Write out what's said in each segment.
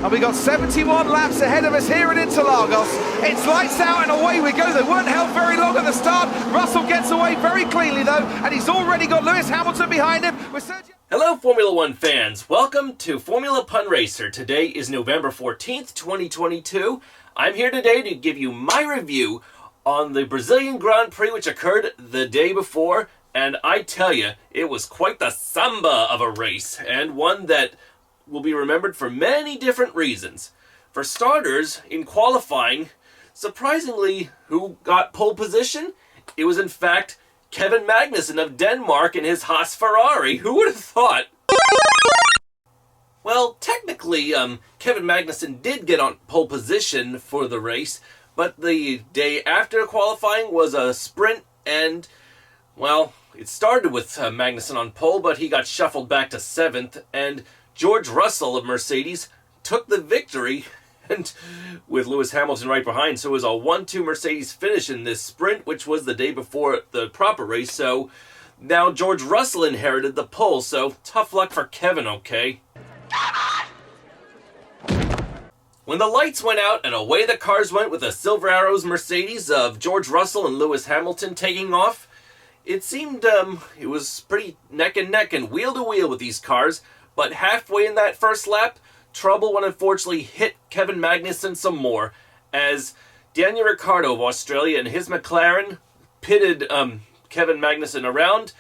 And we got 71 laps ahead of us here at Interlagos. It's lights out and away we go. They weren't held very long at the start. Russell gets away very cleanly though, and he's already got Lewis Hamilton behind him. Hello Formula One fans, welcome to Formula Pun Racer. Today is November 14th, 2022. I'm here today to give you my review on the Brazilian Grand Prix, which occurred the day before, and I tell you, it was quite the samba of a race, and one that will be remembered for many different reasons. For starters, in qualifying, surprisingly, who got pole position? It was in fact Kevin Magnussen of Denmark in his Haas Ferrari. Who would have thought? Well, technically, Kevin Magnussen did get on pole position for the race, but the day after qualifying was a sprint, and, well, it started with Magnussen on pole, but he got shuffled back to 7th, and George Russell of Mercedes took the victory, and with Lewis Hamilton right behind. So it was a 1-2 Mercedes finish in this sprint, which was the day before the proper race. So now George Russell inherited the pole. So tough luck for Kevin, okay? When the lights went out and away the cars went with the Silver Arrows Mercedes of George Russell and Lewis Hamilton taking off, it seemed it was pretty neck and neck and wheel to wheel with these cars. But halfway in that first lap, trouble would unfortunately hit Kevin Magnussen some more, as Daniel Ricciardo of Australia and his McLaren pitted Kevin Magnussen around,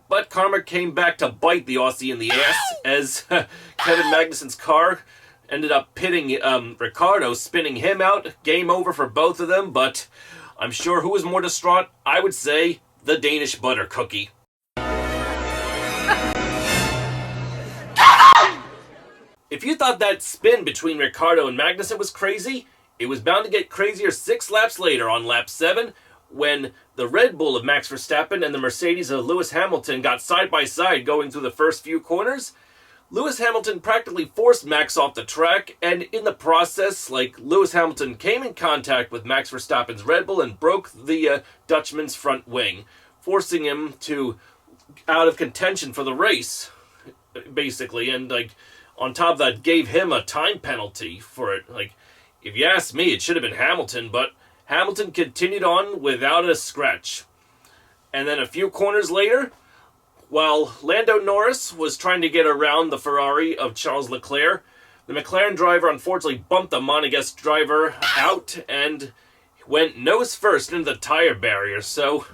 but karma came back to bite the Aussie in the ass, as Kevin Magnussen's car ended up pitting Ricciardo, spinning him out. Game over for both of them, but I'm sure who was more distraught? I would say the Danish butter cookie. If you thought that spin between Ricciardo and Magnussen was crazy, it was bound to get crazier 6 laps later on lap 7, when the Red Bull of Max Verstappen and the Mercedes of Lewis Hamilton got side by side going through the first few corners. Lewis Hamilton practically forced Max off the track, and in the process, Lewis Hamilton came in contact with Max Verstappen's Red Bull and broke the Dutchman's front wing, forcing him to out of contention for the race, basically, and on top of that, gave him a time penalty for it. If you ask me, it should have been Hamilton, but Hamilton continued on without a scratch. And then a few corners later, while Lando Norris was trying to get around the Ferrari of Charles Leclerc, the McLaren driver unfortunately bumped the Monegasque driver out and went nose first into the tire barrier. So,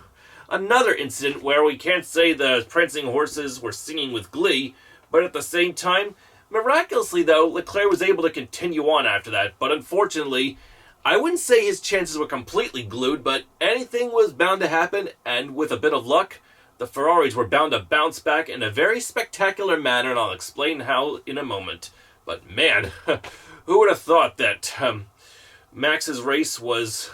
another incident where we can't say the prancing horses were singing with glee, but at the same time, miraculously, though, Leclerc was able to continue on after that, but unfortunately, I wouldn't say his chances were completely glued, but anything was bound to happen, and with a bit of luck, the Ferraris were bound to bounce back in a very spectacular manner, and I'll explain how in a moment. But man, who would have thought that Max's race was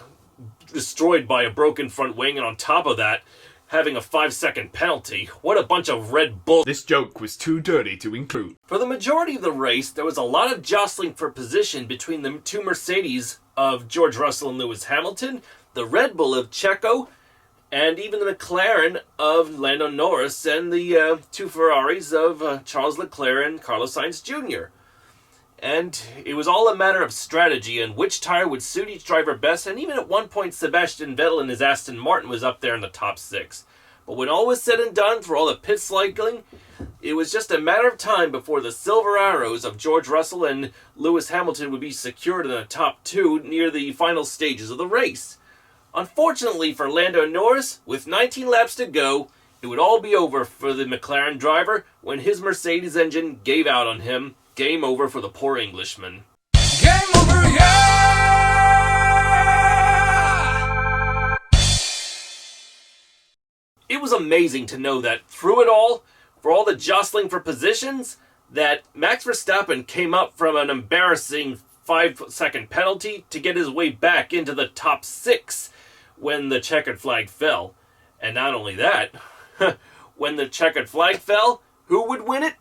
destroyed by a broken front wing, and on top of that, having a 5-second penalty? What a bunch of Red Bull. This joke was too dirty to include. For the majority of the race, there was a lot of jostling for position between the 2 Mercedes of George Russell and Lewis Hamilton, the Red Bull of Checo, and even the McLaren of Lando Norris, and the 2 Ferraris of Charles Leclerc and Carlos Sainz Jr. And it was all a matter of strategy and which tire would suit each driver best, and even at one point Sebastian Vettel in his Aston Martin was up there in the top 6. But when all was said and done, for all the pit cycling, it was just a matter of time before the Silver Arrows of George Russell and Lewis Hamilton would be secured in the top 2 near the final stages of the race. Unfortunately for Lando Norris, with 19 laps to go, it would all be over for the McLaren driver when his Mercedes engine gave out on him. Game over for the poor Englishman. Game over, yeah! It was amazing to know that through it all, for all the jostling for positions, that Max Verstappen came up from an embarrassing 5-second penalty to get his way back into the top 6 when the checkered flag fell. And not only that, when the checkered flag fell, who would win it?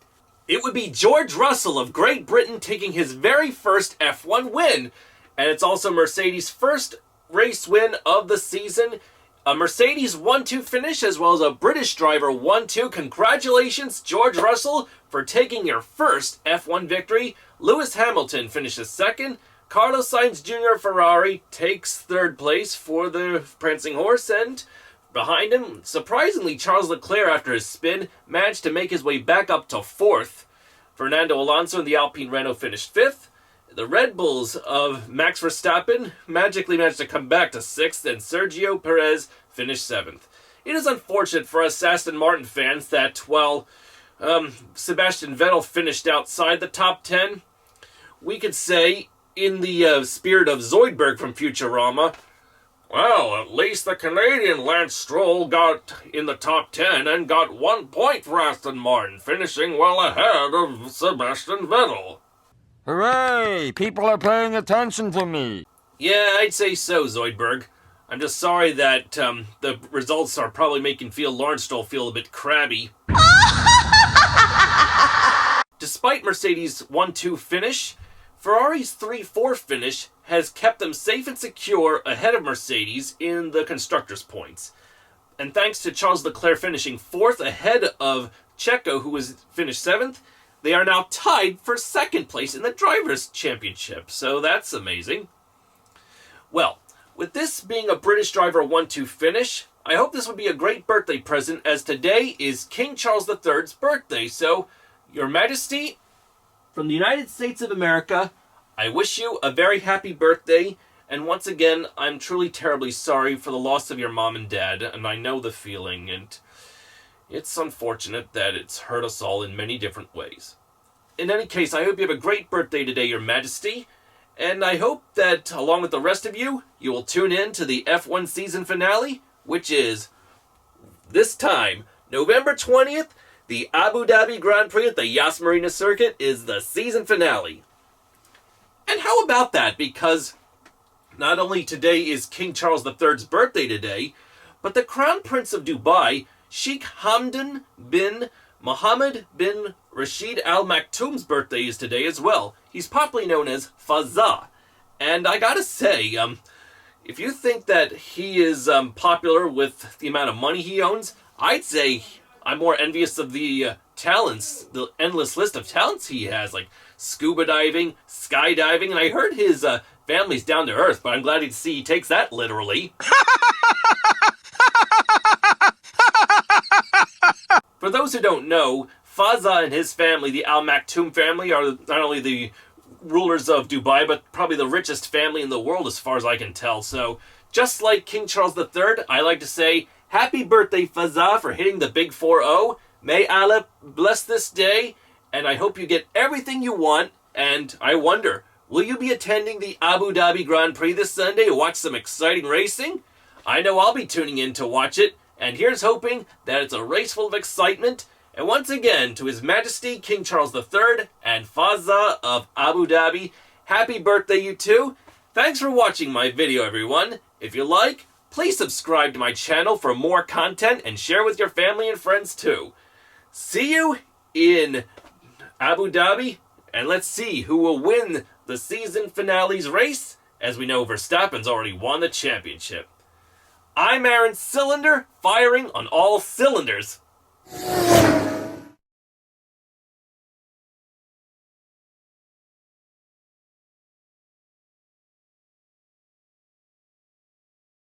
It would be George Russell of Great Britain taking his very first F1 win. And it's also Mercedes' first race win of the season. A Mercedes 1-2 finish, as well as a British driver 1-2. Congratulations, George Russell, for taking your first F1 victory. Lewis Hamilton finishes second. Carlos Sainz Jr. Ferrari takes third place for the prancing horse, and behind him, surprisingly, Charles Leclerc, after his spin, managed to make his way back up to fourth. Fernando Alonso in the Alpine Renault finished fifth. The Red Bulls of Max Verstappen magically managed to come back to sixth, and Sergio Perez finished seventh. It is unfortunate for us Aston Martin fans that while Sebastian Vettel finished outside the top 10, we could say, in the spirit of Zoidberg from Futurama, well, at least the Canadian Lance Stroll got in the top 10 and got 1 point for Aston Martin, finishing well ahead of Sebastian Vettel. Hooray! People are paying attention to me. Yeah, I'd say so, Zoidberg. I'm just sorry that the results are probably making Lawrence Stroll feel a bit crabby. Despite Mercedes' 1-2 finish, Ferrari's 3-4 finish has kept them safe and secure ahead of Mercedes in the constructors' points. And thanks to Charles Leclerc finishing fourth ahead of Checo, who was finished seventh, they are now tied for second place in the Drivers' Championship. So that's amazing. Well, with this being a British driver 1-2 finish, I hope this would be a great birthday present, as today is King Charles III's birthday. So, Your Majesty, from the United States of America, I wish you a very happy birthday. And once again, I'm truly terribly sorry for the loss of your mom and dad, and I know the feeling, and it's unfortunate that it's hurt us all in many different ways. In any case, I hope you have a great birthday today, Your Majesty, and I hope that, along with the rest of you, you will tune in to the F1 season finale, which is, this time, November 20th, the Abu Dhabi Grand Prix at the Yas Marina circuit is the season finale. And how about that? Because not only today is King Charles III's birthday today, but the Crown Prince of Dubai, Sheikh Hamdan bin Mohammed bin Rashid Al Maktoum's birthday is today as well. He's popularly known as Fazza. And I gotta say, if you think that he is popular with the amount of money he owns, I'd say I'm more envious of the talents, the endless list of talents he has, like scuba diving, skydiving, and I heard his family's down to earth, but I'm glad to see he takes that literally. For those who don't know, Fazza and his family, the Al Maktoum family, are not only the rulers of Dubai, but probably the richest family in the world as far as I can tell. So, just like King Charles III, I like to say, happy birthday, Fazza, for hitting the big 4-0. May Allah bless this day, and I hope you get everything you want. And I wonder, will you be attending the Abu Dhabi Grand Prix this Sunday to watch some exciting racing? I know I'll be tuning in to watch it, and here's hoping that it's a race full of excitement. And once again, to His Majesty King Charles III and Fazza of Abu Dhabi, happy birthday, you two. Thanks for watching my video, everyone. If you like, please subscribe to my channel for more content and share with your family and friends too. See you in Abu Dhabi, and let's see who will win the season finale's race, as we know Verstappen's already won the championship. I'm Aaron Cylinder, firing on all cylinders.